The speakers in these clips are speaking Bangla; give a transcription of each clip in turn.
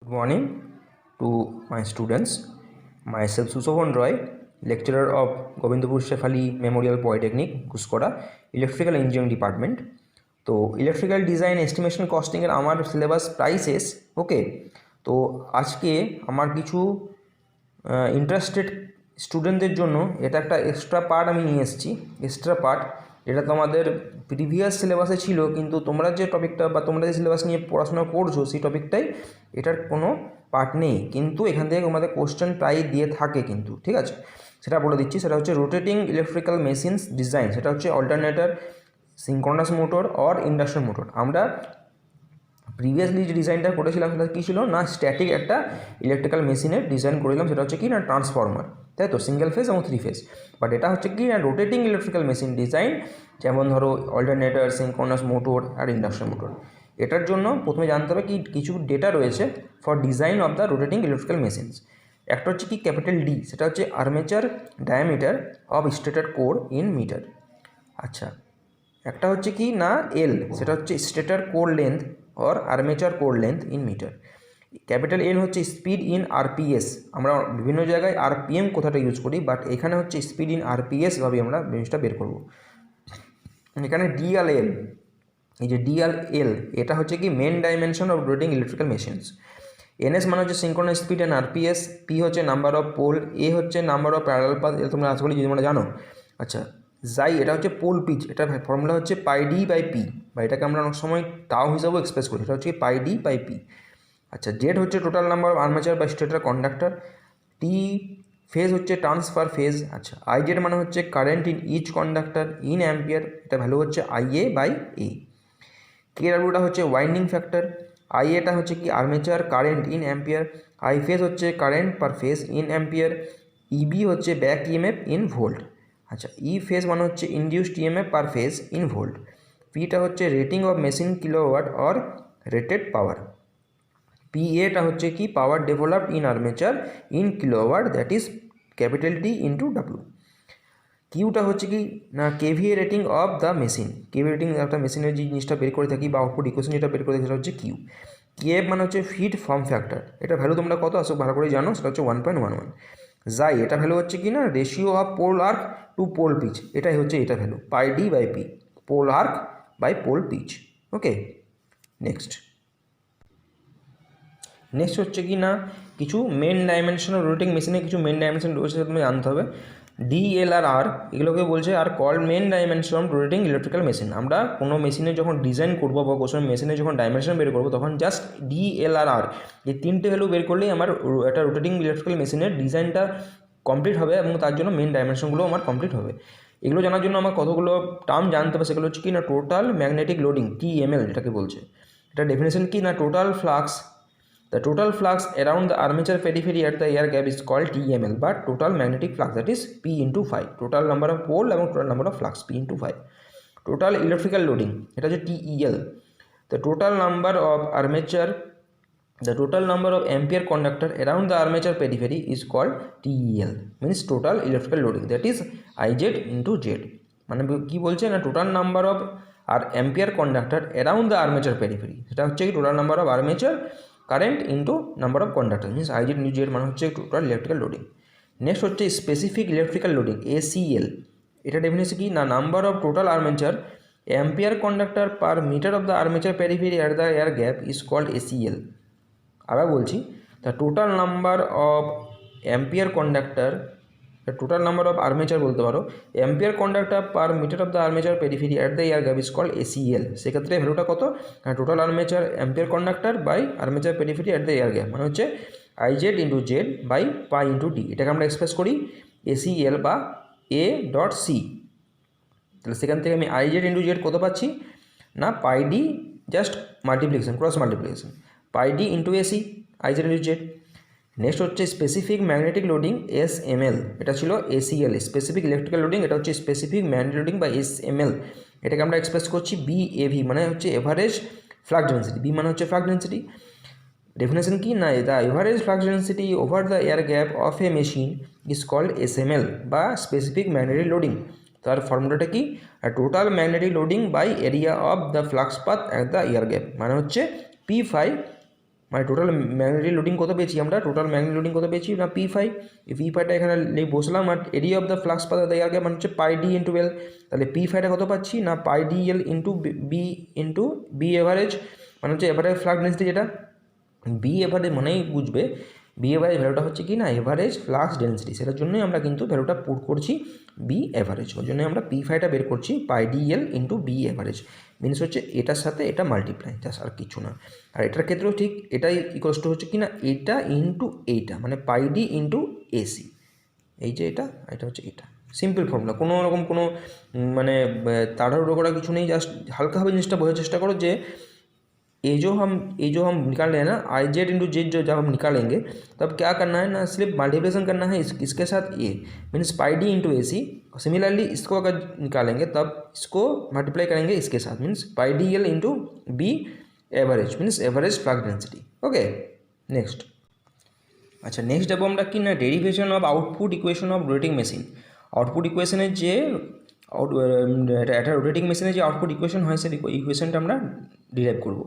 Good morning to my students. Myself Sushovan Roy, lecturer of Govindpur Shefali Memorial Polytechnic, Guskora, Electrical Engineering Department. তো ইলেকট্রিক্যাল ডিজাইন এস্টিমেশন কস্টিংয়ের আমার সিলেবাস প্রায় শেষ। ওকে, তো আজকে আমার কিছু ইন্টারেস্টেড স্টুডেন্টদের জন্য এটা একটা এক্সট্রা পার্ট আমি নিয়ে এসেছি। এক্সট্রা পার্ট এটা তোমাদের প্রিভিয়াস সিলেবাসে ছিল, কিন্তু তোমরা যে টপিকটা বা তোমরা যে সিলেবাস নিয়ে পড়াশোনা করছো সেই টপিকটাই এটার কোনো পার্ট নেই, কিন্তু এখান থেকে তোমাদের কোশ্চেন প্রায় দিয়ে থাকে কিন্তু। ঠিক আছে, সেটা বলে দিচ্ছি। সেটা হচ্ছে রোটেটিং ইলেকট্রিক্যাল মেশিনস ডিজাইন, সেটা হচ্ছে alternator, synchronous motor or induction motor. আমরা প্রিভিয়াসলি যে ডিজাইনটা করেছিলাম সেটা কী ছিল না, স্ট্যাটিক একটা ইলেকট্রিক্যাল মেশিনের ডিজাইন করেছিলাম, সেটা হচ্ছে কি না ট্রান্সফর্মার, তাই তো, সিঙ্গেল ফেজ এবং 3 ফেজ। বাট এটা হচ্ছে কি না রোটেটিং ইলেকট্রিক্যাল মেশিন ডিজাইন, যেমন ধরো অল্টারনেটর, সিনক্রোনাস মোটর আর ইন্ডাকশন মোটর। এটার জন্য প্রথমে জানতে হবে কি কিছু ডেটা রয়েছে for design of the rotating electrical machines. একটা হচ্ছে কি ক্যাপিটাল ডি, সেটা হচ্ছে armature diameter of stator core in meter. আচ্ছা, একটা হচ্ছে কি না এল, সেটা হচ্ছে stator core length or armature core length in meter. Capital N হচ্ছে স্পিড ইন আরপিএস। আমরা বিভিন্ন জায়গায় আরপিএম কথাটা ইউজ করি, বাট এখানে হচ্ছে স্পিড ইন আরপিএস ভাবে আমরা জিনিসটা বের করব। এখানে ডিএল, এই যে ডিএল, এটা হচ্ছে কি main dimension of rotating electrical machines. NS মানে হচ্ছে synchronous speed and RPS, P হচ্ছে নাম্বার অফ পোল, এ হচ্ছে নাম্বার অফ প্যারালাল পাথ, এটা তোমরা আশা করি যদি তোমরা জানো। আচ্ছা, জাই এটা হচ্ছে পোল পিচ, এটা ফর্মুলা হচ্ছে পাই ডি বাই পি, বা এটাকে আমরা অনেক সময় টাও হিসাবেও এক্সপ্রেস করি, এটা হচ্ছে পাই ডি বাই পি। আচ্ছা, জেড হচ্ছে টোটাল নাম্বার অফ আর্মেচার বা স্টেটর কন্ডাক্টর, টি ফেজ হচ্ছে ট্রান্স পার ফেজ। আচ্ছা, আই জেড মানে হচ্ছে current in each conductor in ampere, এটা ভ্যালু হচ্ছে আইএ বাই এ। কে ডাব্লিউটা হচ্ছে ওয়াইন্ডিং ফ্যাক্টর, আই এটা হচ্ছে কি armature current in ampere, I phase হচ্ছে current per phase in ampere, EB হচ্ছে ব্যাক ইএমএফ ইন ভোল্ট। আচ্ছা, ই ফেজ মানে হচ্ছে induced EMF per phase in volt, পিটা হচ্ছে rating of machine kilowatt or rated power, P এটা হচ্ছে কি power developed in armature in kilowatt, that is capital T into W. কিউটা হচ্ছে কি না KVA rating of the machine, KVA rating একটা মেশিনের যে জিনিসটা বের করে থাকি বা আউটপুট ইকুয়েশন যেটা বের করে থাকি সেটা হচ্ছে কিউ। কেএফ মানে হচ্ছে ফিট ফর্ম ফ্যাক্টর, এটা ভ্যালু তোমরা কত আসো ভালো করে জানো, সেটা হচ্ছে 1.11। জাই এটা ভ্যালু হচ্ছে কি না ratio of pole arc to pole pitch, এটাই হচ্ছে এটা value pi D by P, pole arc by pole pitch. Okay, next হচ্ছে কি না কিছু মেন ডাইমেনশন অফ রোটেটিং মেশিনের কিছু মেন ডাইমেনশন রয়েছে, তুমি জানতে হবে। ডিএল আর আর এগুলোকে বলছে আর call main dimension of rotating electrical machine. আমরা কোনো মেশিনে যখন ডিজাইন করবো বা কোনো মেশিনে যখন ডাইমেনশন বের করবো তখন জাস্ট ডিএল আর আর এই তিনটে ভ্যালু বের করলেই আমার একটা রোটেটিং ইলেকট্রিক্যাল মেশিনের ডিজাইনটা কমপ্লিট হবে এবং তার জন্য মেন ডাইমেনশনগুলো আমার কমপ্লিট হবে। এগুলো জানার জন্য আমার কতগুলো টার্ম জানতে হবে, সেগুলো হচ্ছে কি না টোটাল ম্যাগনেটিক লোডিং, টিএমএল যেটাকে বলছে। এটা ডেফিনেশন কি না total flux, the total flux around the armature periphery at the air gap is called TML, but total magnetic flux, that is P into phi, total number of pole এবং total number of flux P into phi. Total electrical loading এটা হচ্ছে TEL, the total number of armature, the total number of ampere conductor around the armature periphery is called TEL, means total electrical loading, that is IZ into Z। মানে কি বলছে না টোটাল নাম্বার অফ আর ampere conductor around the armature periphery, সেটা হচ্ছে কি total number of armature current into number of conductor, means I Z into Z মানে হচ্ছে টোটাল ইলেকট্রিক্যাল লোডিং। নেক্সট হচ্ছে স্পেসিফিক ইলেকট্রিক্যাল লোডিং, এসিএল। এটা ডেফিনেশন কি না number of total armature ampere conductor per meter of the armature periphery at the air gap is called ACL. আবার বলছি, the total number of ampere conductor, total number of armature বলতে পারো, ampere conductor per meter of the armature periphery at the air gap is called ACL. সেক্ষেত্রে ভ্যালুটা কত, total armature ampere conductor by armature periphery at the air gap মানে হচ্ছে I Z into Z by pi into D. এটাকে আমরা এক্সপ্রেস করি এসিএল বা এ ডট সি। তাহলে সেখান থেকে আমি আই জেড ইন্টু জেড কত পাচ্ছি না pi D, just multiplication, cross multiplication, pi D into AC, I Z into Z. Next হচ্ছে স্পেসিফিক ম্যাগনেটিক লোডিং এসএমএল, এটা ছিল এসিএল। স্পেসিফিক ইলেকট্রিক্যাল লোডিং এটা হচ্ছে স্পেসিফিক ম্যাগনেটিক লোডিং বা এসএমএল। এটাকে আমরা এক্সপ্রেস করছি বিএভি মানে হচ্ছে এভারেজ ফ্লাক্স ডেন্সিটি, বি মানে হচ্ছে ফ্লাক্স ডেন্সিটি। ডেফিনেশন কি না the average flux density over the air gap of a machine is called SML বা স্পেসিফিক ম্যাগনেটিক লোডিং। তার ফর্মুলাটা কি, total magnetic loading by area of the flux path at the air gap মানে হচ্ছে পি ফাই মানে টোটাল ম্যাগনেটিক লোডিং কত পেয়েছি আমরা, টোটাল ম্যাগনেটিক লোডিং কত পেয়েছি না P5। এই P5টা এখানে বসলাম, আর area of the flux path দেওয়া আগে মানে হচ্ছে পাই ডি ইন্টু এল। তাহলে P5টা কত পাচ্ছি না pi D L into B average, মানে হচ্ছে এভারেজ ফ্লাক্স ডেন্সিটি, যেটা বি এভারেজ মানেই বুঝবে বি এভারেজ ভ্যালুটা হচ্ছে কি না এভারেজ ফ্লাক্স ডেন্সিটি, সেটার জন্যই আমরা কিন্তু ভ্যালুটা পুট করছি বি এভারেজ। ওই জন্য আমরা P5টা বের করছি পাই D L into B average, means হচ্ছে এটার সাথে এটা মাল্টিপ্লাই, জাস্ট আর কিছু না। আর এটার ক্ষেত্রেও ঠিক এটাই ইকুয়ালস টু হচ্ছে কি না এটা ইন্টু এইটা, মানে পাই ডি ইন্টু এসি, এই যে এটা হচ্ছে এটা। সিম্পল ফর্মুলা, কোনো রকম কোনো মানে তাড়াহুড়ো করা কিছু নেই, জাস্ট হালকাভাবে জিনিসটা বোঝার চেষ্টা করো যে ये जो हम निकाल रहे हैं ना आई जेड इंटू जेड, जो जब हम निकालेंगे तब क्या करना है ना, सिर्फ मल्टीप्लिकेशन करना है इसके साथ ये, means pi D into A C. Similarly इसको अगर निकालेंगे तब इसको मल्टीप्लाई करेंगे इसके साथ, means pi D L into B average, means average flux density. Okay next. अच्छा नेक्स्ट যাবো আমরা কি না derivation of output equation of rotating machine. Output ইকুয়েশনের যে একটা রোটেটিং মেশিনের যে আউটপুট ইকুয়েশন হয় সেই ইকুয়েশনটা আমরা ডিরাইভ করব।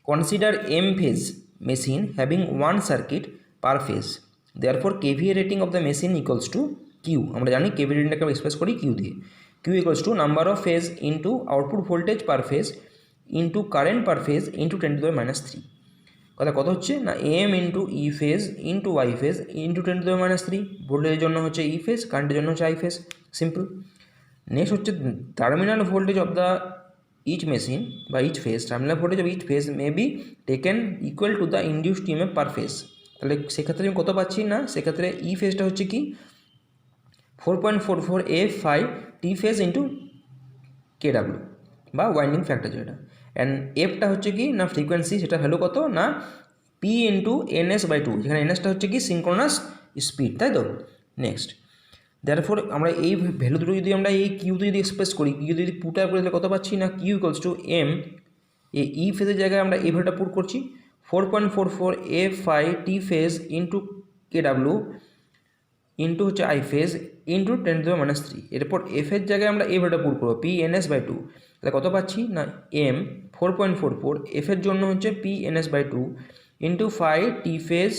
Consider M phase machine having one circuit per phase, therefore KVA rating of the machine equals to Q. আমরা জানি কেভিএ রেটিংটাকে আমরা এক্সপ্রেস করি কিউ দিয়ে। Q equals to number of phase into output voltage per phase into current per phase into 10⁻³ কথা কত হচ্ছে না M into E phase into Y phase into 10⁻³। ভোল্টেজের জন্য হচ্ছে ই ফেজ, কারেন্টের জন্য হচ্ছে আই ফেজ, সিম্পল। নেক্সট হচ্ছে terminal voltage of the each machine বা each phase, terminal voltage of each phase may be taken equal to the induced EMF per phase. তাহলে সেক্ষেত্রে আমি কত পাচ্ছি না, সেক্ষেত্রে ই ফেজটা হচ্ছে কি 4.44 F5 টি ফেজ ইন্টু কেডাব্লিউ বা ওয়াইন্ডিং ফ্যাক্টর যেটা, অ্যান্ড এফটা হচ্ছে কি না ফ্রিকোয়েন্সি, সেটা ভ্যালু কত না পি ইন্টু NS/2, যেখানে NSটা হচ্ছে কি সিনক্রোনাস স্পিড, তাই তো। নেক্সট দেয়ারফর আমরা এই ভ্যালু দুটো যদি আমরা এই কিউতে যদি এক্সপ্রেস করি, কিউ যদি পুট আপ করে তাহলে কত পাচ্ছি না কিউ ইকুয়ালস টু এম, এই ই ফেজের জায়গায় আমরা এই ভ্যালুটা পুট করছি 4.44 F5 টি ফেজ ইন্টু কেডাব্লিউ ইন্টু হচ্ছে আই ফেজ ইন্টু 10⁻³। এরপর এফের জায়গায় আমরা এই ভ্যালুটা পুট করবো PNS/2, তাহলে কত পাচ্ছি না এম 4.44, এফের জন্য হচ্ছে PNS/2 into 5 T phase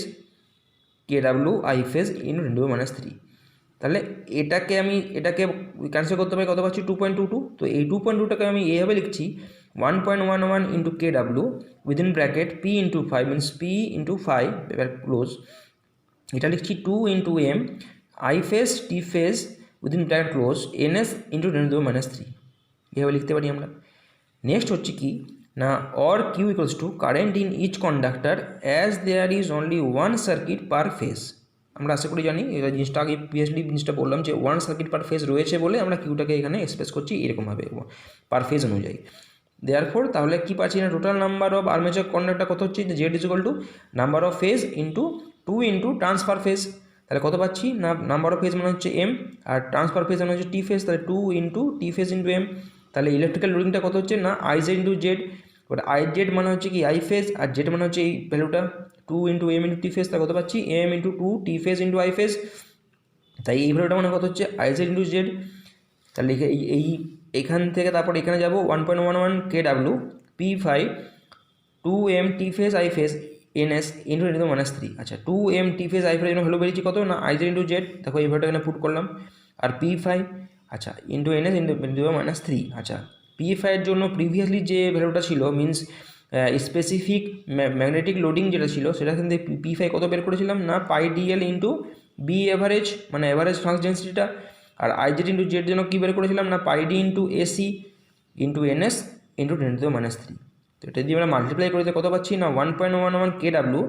কেডাব্লিউ I phase into 10⁻³। তাহলে এটাকে ক্যান্সেল করতে পারি, কত পাচ্ছি 2.22। তো এই 2.2টাকে আমি এইভাবে লিখছি 1.11 into KW within bracket P into 5, means P into 5 এবার ক্লোজ, এটা লিখছি 2 into M I phase T phase within bracket close NS into 10⁻³, এভাবে লিখতে পারি আমরা। নেক্সট হচ্ছে কি না or Q equals to current in each conductor as there is only one circuit per phase. আমরা আশা করি জানি এটা জিনিসটা আগে পিএইচডি জিনিসটা বললাম যে ওয়ান সার্কিট পার ফেজ রয়েছে বলে আমরা কিউটাকে এখানে এক্সপ্রেস করছি এরকমভাবে পার ফেজ অনুযায়ী। দেয়ারফর তাহলে কী পাচ্ছি না total number of armature conductor কত হচ্ছে Z is equal to number of phase into 2 into transfer phase. তাহলে কত পাচ্ছি না নাম্বার অফ ফেজ মানে হচ্ছে এম আর ট্রান্সফার ফেজ মানে হচ্ছে টি ফেজ, তাহলে 2 into T phase into M. তাহলে ইলেকট্রিক্যাল লোডিংটা কত হচ্ছে না আই জেড ইন্টু জেড, ওটা আই জেড মানে হচ্ছে কি আই ফেজ আর জেড মানে হচ্ছে এই ভ্যালুটা 2 into M into T phase, তা কত পাচ্ছি M into 2 T phase into I phase. তাই এই ভ্যালুটা মানে কত হচ্ছে আই জেড ইন্টু জেড। তাহলে এইখান থেকে তারপর এখানে যাবো 1.11 কেডাব্লিউ P5 2M T phase I phase NS into 10⁻³। আচ্ছা 2M T phase I phase জন্য ভ্যালু বেরিয়েছে কত না আই জেড ইন্টু জেড, দেখো এই ভ্যালুটা এখানে পুট করলাম, আর P5 আচ্ছা ইন্টু NS ইন্টু 10⁻³। আচ্ছা P5 এর জন্য প্রিভিয়াসলি যে ভ্যালুটা ছিল মিনস স্পেসিফিক ম্যাগনেটিক লোডিং যেটা ছিল সেটা কিন্তু P5 কত বের করেছিলাম না pi DL into B average, মানে এভারেজ ফ্লাক্স ডেন্সিটিটা, আর আই জেড ইন্টু জেড জন্য কী বের করেছিলাম না pi D into AC into NS into 10⁻³। তো এটা দিয়ে আমরা মাল্টিপ্লাই করে কত পাচ্ছি না 1.11 KW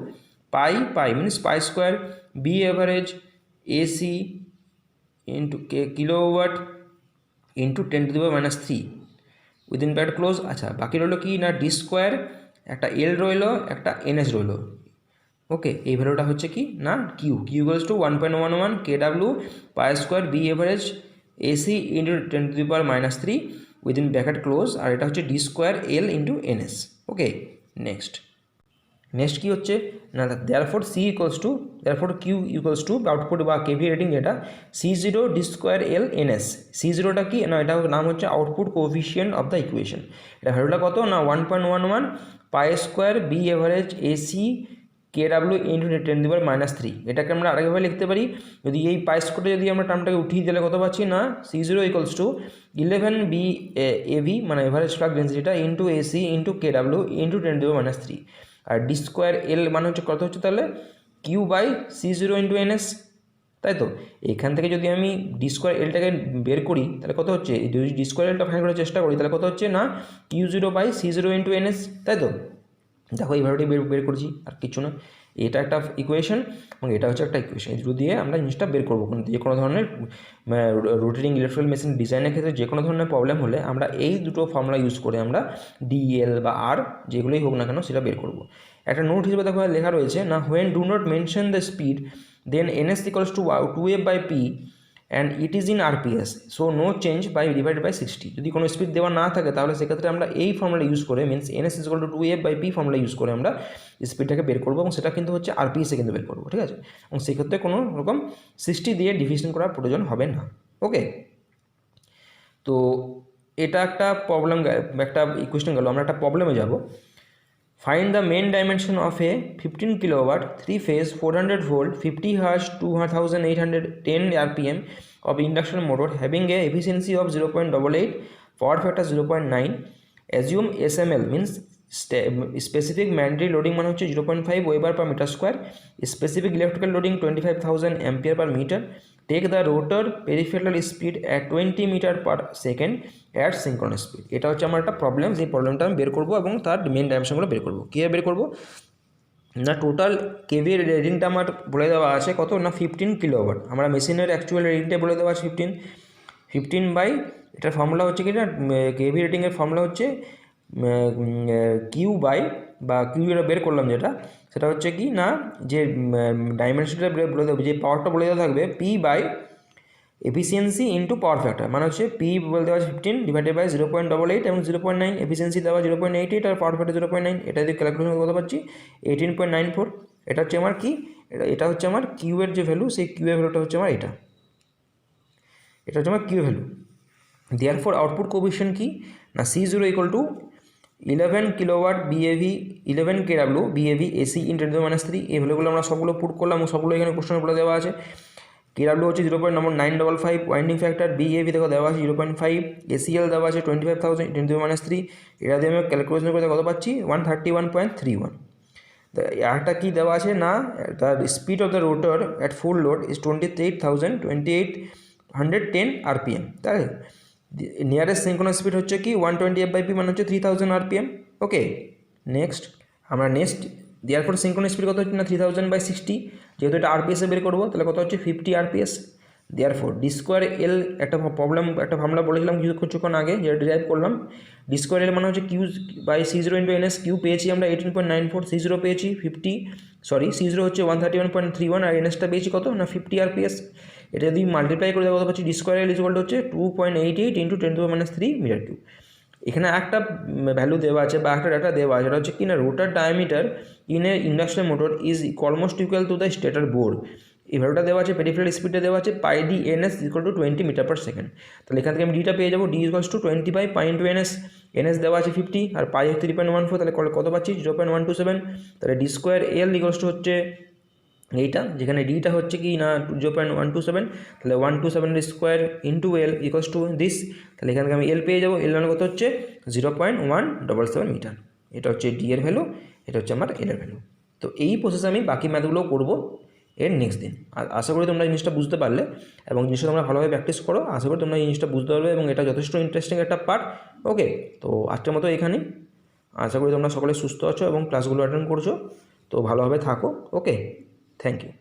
pi means pi square B average AC into kilowatt into 10⁻³ within bracket close. আচ্ছা বাকি রইলো কি না ডি স্কোয়ার, একটা এল রইলো, একটা NS রইলো। ওকে এই ভ্যালুটা হচ্ছে কি না Q equals to 1.11 KW pi square B average AC into 10⁻³ within bracket close, আর এটা হচ্ছে D square L into NS। Okay next কী হচ্ছে না, therefore Q equals to output বা কেভি রেটিং যেটা C0 D square L NS. C0টা কি না, এটা নাম হচ্ছে output coefficient of the equation. এটা ভ্যালুটা কত না 1.11 pi square B average AC KW into 10⁻³ এটাকে আমরা আরেকভাবে লিখতে পারি, যদি এই পাই স্কোয়ারটা যদি আমরা টার্মটাকে উঠিয়ে দিলে কত পাচ্ছি না C0 equals to 11 B AV মানে এভারেজ ফ্লাক্স ডেন্সিটিটা into AC into KW into 10⁻³ আর ডি স্কোয়ার এল মানে হচ্ছে কত হচ্ছে তাহলে Q by C0 into NS, তাই তো। এখান থেকে যদি আমি ডি স্কোয়ার এলটাকে বের করি তাহলে কত হচ্ছে, যদি ডি স্কোয়ার এলটা ফাইন্ড করার চেষ্টা করি তাহলে কত হচ্ছে না Q0 by C0 into NS, তাই তো। দেখো এই ভ্যালুটি বের করছি, আর কিছু না, এটা একটা ইকুয়েশন এবং এটা হচ্ছে একটা ইকুয়েশন। এই দুটো দিয়ে আমরা জিনিসটা বের করবো। যে কোনো ধরনের রোটেটিং ইলেকট্রিক্যাল মেশিন ডিজাইনের ক্ষেত্রে যে কোনো ধরনের প্রবলেম হলে আমরা এই দুটো ফর্মুলা ইউজ করে আমরা ডিএল বা আর যেগুলোই হোক না কেন সেটা বের করবো। একটা নোট হিসেবে দেখো লেখা রয়েছে না, when do not mention the speed then NS equals to 2f by P and it is in RPS so no change by divided by 60। যদি কোনো স্পিড দেওয়া না থাকে তাহলে সেক্ষেত্রে আমরা এই ফর্মুলা ইউজ করে means NS equal to 2f by P formula use করে আমরা স্পিডটাকে বের করবো এবং সেটা কিন্তু হচ্ছে আরপিএসে কিন্তু বের করবো, ঠিক আছে। এবং সেক্ষেত্রে কোনো রকম 60 দিয়ে ডিভিশন করার প্রয়োজন হবে না। ওকে, তো এটা একটা প্রবলেম, একটা ইকুয়েশন গেল। আমরা একটা প্রবলেমে যাব। Find the main dimension of a 15 kilowatt 3-phase 400 volt 50 Hz 2810 rpm of induction motor having a efficiency of 0.88, power factor 0.9. Assume SML means specific mandatory loading মানে হচ্ছে 0.5 Weber per meter square, specific electrical loading 25,000 ampere per meter. Take the rotor peripheral speed at 20 meter per second at synchronous speed. এটা হচ্ছে আমার একটা প্রবলেম, যে প্রবলেমটা আমি বের করবো এবং তার মেন ডাইমেনশনগুলো বের করবো। কীভাবে বের করবো না, টোটাল কেভি রেটিংটা আমার বলে দেওয়া আছে কত না 15 কিলোওয়াট। আমরা মেশিনের অ্যাকচুয়াল রেটিংটা বলে দেওয়া আছে 15 বাই এটার ফর্মুলা হচ্ছে কি না, কেভি রেটিংয়ের ফর্মুলা হচ্ছে কিউ বাই বা কিউ যেটা বের করলাম যেটা সেটা হচ্ছে কি না, যে ডাইমেনশনটা বলে দেবো, যে পাওয়ারটা বলে দেওয়া থাকবে P by efficiency into power factor মানে হচ্ছে পি বলে দেওয়া আছে 15 ডিভাইডেড বাই 0.88 এবং 0.9, এফিসিয়েন্সি দেওয়া 0.88 আর পাওয়ার ফ্যাক্টর 0.9। এটা যদি ক্যালকুলেশন করতে পারছি 18.94। এটা হচ্ছে আমার কি, এটা হচ্ছে আমার কিউ এর যে ভ্যালু, সেই কিউ এর ভ্যালুটা হচ্ছে আমার এটা হচ্ছে আমার Q value. Therefore output coefficient কি না C0 equal to 11 kilowatt B AV 11 KW B AV AC in 10⁻³ এই ভ্যালুগুলো আমরা সবগুলো পুট করলাম এবং সবগুলো এখানে কোশ্চেনে বলে দেওয়া আছে। KW হচ্ছে 0.955, ওয়াইন্ডিং ফ্যাক্টর বিএভি দেখো দেওয়া আছে 0.5, এসিএল দেওয়া আছে 25,000 10⁻³। এটা দিয়ে আমি ক্যালকুলেশন করে কত পাচ্ছি 131.31। আরেকটা কি দেওয়া আছে না, the speed of the rotor at full load is 2810 rpm, তাই নিয়ারেস্ট সিনক্রোনাস স্পিড হচ্ছে কি 120 f/p মানে হচ্ছে 3000 rpm। ওকে, নেক্সট দেয়ারফর সিনক্রোনাস স্পিড কত হচ্ছে না 3000/60, যেহেতু এটা আরপিএসে বের করবো তাহলে কত হচ্ছে 50 rps। দেয়ারফর ডি স্কোয়ার এল একটা ফর্মুলা বলেছিলাম কিছুক্ষণ আগে, যেটা ডিরাইভ করলাম। ডি স্কোয়ার এল মানে হচ্ছে Q by C0 into NS. Q পেয়েছি আমরা 18.94, C0 পেয়েছি C0 হচ্ছে 131.31 আর এনএসটা পেয়েছি কত না 50 rps। এটা যদি মাল্টিপ্লাই করে দেওয়া পাচ্ছি ডি স্কোয়ার এল ইকুয়াল হচ্ছে 2.88 ইন্টু 10⁻³ মিটার কিউব। এখানে একটা ভ্যালু দেওয়া আছে বা একটা ডাটা দেওয়া আছে, সেটা হচ্ছে কি না rotor diameter in a induction motor is almost equal to the stator board. এই ভ্যালুটা দেওয়া আছে, পেরিফেরাল স্পিডটা দেওয়া আছে pi D NS equal to 20 metre per second. তাহলে এখান থেকে আমি ডিটা পেয়ে যাবো, D equals to 20 by pi into NS. NS দেওয়া আছে 50 আর পাই 3.14, তাহলে কত পাচ্ছি 0.127। তাহলে D square L equals to হচ্ছে এইটা, যেখানে ডিটা হচ্ছে কি না 0.127, তাহলে 127 square into L equals to this. তাহলে এখান থেকে আমি এল পেয়ে যাবো, এল মানে কত হচ্ছে 0.177 মিটার। এটা হচ্ছে ডি এর ভ্যালু, এটা হচ্ছে আমার এল এর ভ্যালু। তো এই প্রসেসে আমি বাকি ম্যাথগুলো করবো এর নেক্সট দিন। আর আশা করি তোমরা জিনিসটা বুঝতে পারলে এবং জিনিসটা তোমরা ভালোভাবে প্র্যাকটিস করো। আশা করি তোমরা এই জিনিসটা বুঝতে পারবে এবং এটা যথেষ্ট ইন্টারেস্টিং একটা পার্ট। ওকে, তো আজকের মতো এখানেই। আশা করি তোমরা সকলে সুস্থ আছো এবং ক্লাসগুলো অ্যাটেন্ড করছো, তো ভালোভাবে থাকো। ওকে, থ্যাংক ইউ।